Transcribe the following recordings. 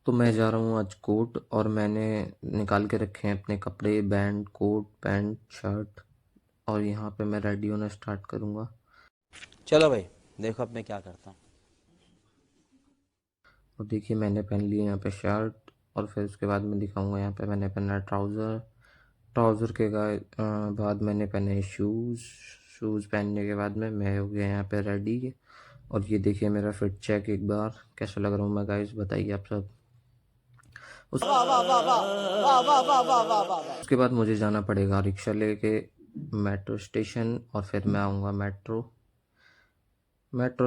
तो मैं जा रहा हूँ आज कोर्ट और मैंने निकाल के रखे हैं अपने कपड़े, बैंड, कोट, पैंट, शर्ट और यहाँ पे मैं रेडी होना स्टार्ट करूँगा। चलो भाई, देखो अब मैं क्या करता हूँ। और देखिए मैंने पहन लिया यहाँ पे शर्ट और फिर उसके बाद मैं दिखाऊंगा यहाँ पे मैंने पहना ट्राउज़र के बाद मैंने पहने शूज़ पहनने के बाद में मैं हो गया यहाँ पे रेडी। और ये देखिए मेरा फिट चेक एक बार कैसा लग रहा हूँ मैं, गाइस बताइए आप सब। उसके बाद मुझे जाना पड़ेगा रिक्शा लेके मेट्रो स्टेशन और फिर मैं आऊँगा मेट्रो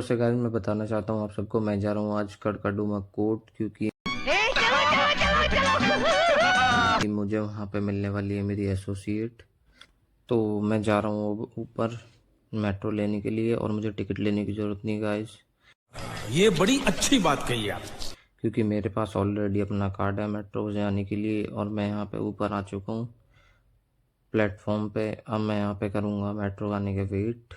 से। गाइस मैं बताना चाहता हूँ आप सबको, मैं जा रहा हूँ आज कड़कड़डूमा कोर्ट क्योंकि मुझे वहाँ पे मिलने वाली है मेरी एसोसिएट। तो मैं जा रहा हूँ ऊपर मेट्रो लेने के लिए और मुझे टिकट लेने की ज़रूरत नहीं गाइस, ये बड़ी अच्छी बात कही आप, क्योंकि मेरे पास ऑलरेडी अपना कार्ड है मेट्रो से आने के लिए। और मैं यहाँ पे ऊपर आ चुका हूँ प्लेटफॉर्म पे। अब मैं यहाँ पे करूँगा मेट्रो आने के वेट,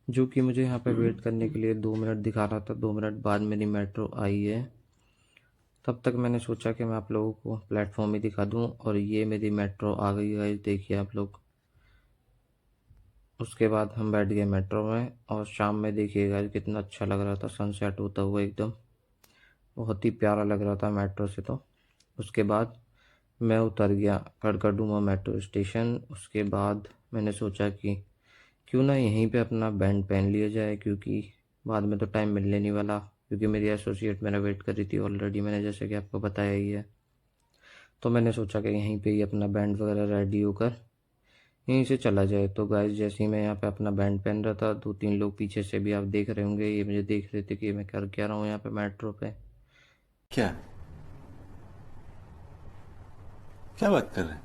जो कि मुझे यहाँ पे वेट करने के लिए 2 मिनट दिखा रहा था। 2 मिनट बाद मेरी मेट्रो आई है। तब तक मैंने सोचा कि मैं आप लोगों को प्लेटफॉर्म ही दिखा दूँ और ये मेरी मेट्रो आ गई है, देखिए आप लोग। उसके बाद हम बैठ गए मेट्रो में और शाम में देखिएगा कितना अच्छा लग रहा था, सनसेट होता हुआ एकदम बहुत ही प्यारा लग रहा था मेट्रो से। तो उसके बाद मैं उतर गया कड़कड़डूमा मेट्रो स्टेशन। उसके बाद मैंने सोचा कि क्यों ना यहीं पे अपना बैंड पहन लिया जाए, क्योंकि बाद में तो टाइम मिलने नहीं वाला, क्योंकि मेरी एसोसिएट मेरा वेट कर रही थी ऑलरेडी, मैंने जैसे कि आपको बताया ही है। तो मैंने सोचा कि यहीं पे ही अपना बैंड वगैरह रेडी होकर यहीं से चला जाए। तो गाइस जैसे ही मैं यहाँ पे अपना बैंड पहन रहा था, 2-3 लोग पीछे से भी आप देख रहे होंगे, ये मुझे देख रहे थे कि मैं कर क्या रहा हूँ यहाँ पे मेट्रो पे। क्या क्या बात कर रहे हैं?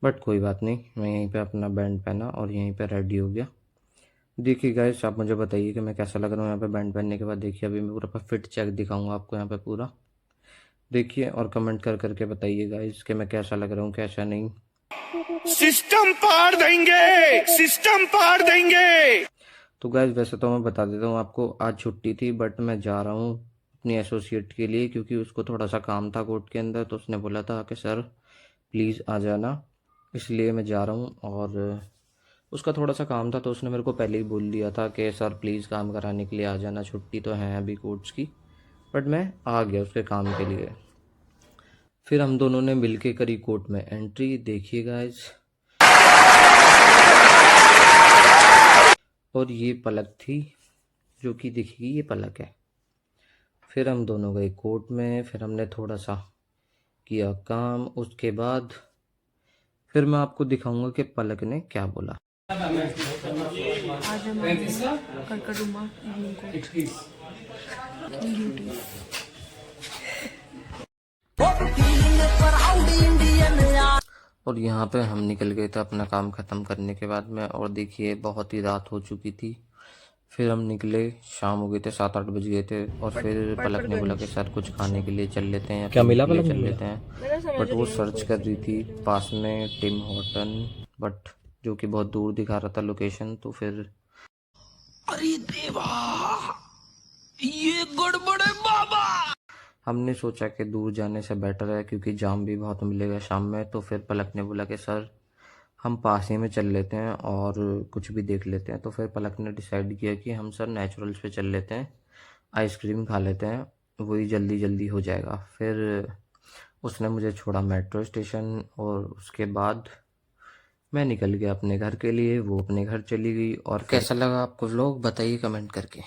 बट कोई बात नहीं, मैं यहीं पे अपना बैंड पहना और यहीं पे रेडी हो गया। देखिए गाइस आप मुझे बताइए कि मैं कैसा लग रहा हूँ यहाँ पे बैंड पहनने के बाद। देखिए अभी मैं पूरा फिट चेक दिखाऊंगा आपको यहाँ पे पूरा, देखिए और कमेंट कर करके बताइए गाइस कि मैं कैसा लग रहा हूँ कैसा नहीं। सिस्टम पार देंगे, सिस्टम पार देंगे। तो गाइस वैसे तो मैं बता देता हूँ आपको, आज छुट्टी थी बट मैं जा रहा हूँ अपनी एसोसिएट के लिए, क्योंकि उसको थोड़ा सा काम था कोर्ट के अंदर। तो उसने बोला था कि सर प्लीज़ आ जाना, इसलिए मैं जा रहा हूँ। और उसका थोड़ा सा काम था तो उसने मेरे को पहले ही बोल दिया था कि सर प्लीज़ काम कराने के लिए आ जाना, छुट्टी तो है अभी कोर्ट्स की। बट मैं आ गया उसके काम के लिए। फिर हम दोनों ने मिलके करी कोर्ट में एंट्री, देखिए गाइस। और ये पलक थी जो कि दिखेगी, ये पलक है। फिर हम दोनों गए कोर्ट में, फिर हमने थोड़ा सा किया काम। उसके बाद फिर मैं आपको दिखाऊंगा कि पलक ने क्या बोला। आज हम कड़कड़डूमा इवनिंग को और यहाँ पे हम निकल गए थे अपना काम ख़त्म करने के बाद में। और देखिए बहुत ही रात हो चुकी थी। फिर हम निकले, शाम हो गए थे, 7-8 बज गए थे। और फिर पलक ने बोला कि सर कुछ खाने के लिए चल लेते हैं, क्या मिला पलक चल लेते हैं। बट वो सर्च कर रही थी पास में टिम हॉर्टन, बट जो कि बहुत दूर दिखा रहा था लोकेशन। तो फिर अरे देवा, ये गड़बड़ है बाबा। हमने सोचा कि दूर जाने से बेटर है क्योंकि जाम भी बहुत मिलेगा शाम में। तो फिर पलक ने बोला कि सर हम पास ही में चल लेते हैं और कुछ भी देख लेते हैं। तो फिर पलक ने डिसाइड किया कि हम सर नेचुरल्स पे चल लेते हैं, आइसक्रीम खा लेते हैं, वही जल्दी जल्दी हो जाएगा। फिर उसने मुझे छोड़ा मेट्रो स्टेशन और उसके बाद मैं निकल गया अपने घर के लिए, वो अपने घर चली गई। और कैसा लगा आपको व्लॉग बताइए कमेंट करके।